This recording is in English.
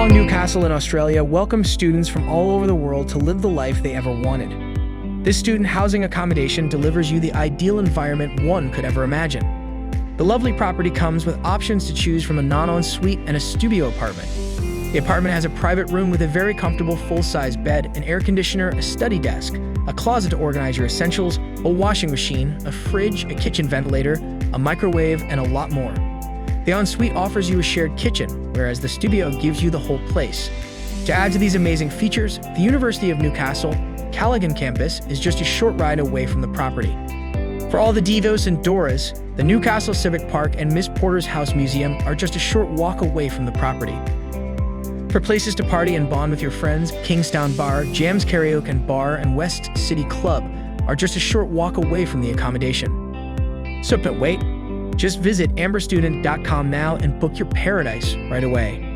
Strong Newcastle in Australia welcomes students from all over the world to live the life they ever wanted. This student housing accommodation delivers you the ideal environment one could ever imagine. The lovely property comes with options to choose from a non-ensuite and a studio apartment. The apartment has a private room with a very comfortable full-size bed, an air conditioner, a study desk, a closet to organize your essentials, a washing machine, a fridge, a kitchen ventilator, a microwave, and a lot more. The ensuite offers you a shared kitchen, whereas the studio gives you the whole place. To add to these amazing features, the University of Newcastle, Callaghan campus is just a short ride away from the property. For all the divos and Doras, the Newcastle Civic Park and Miss Porter's House Museum are just a short walk away from the property. For places to party and bond with your friends, Kingstown Bar, Jams Karaoke and Bar, and West City Club are just a short walk away from the accommodation. So don't wait. Just visit amberstudent.com now and book your paradise right away.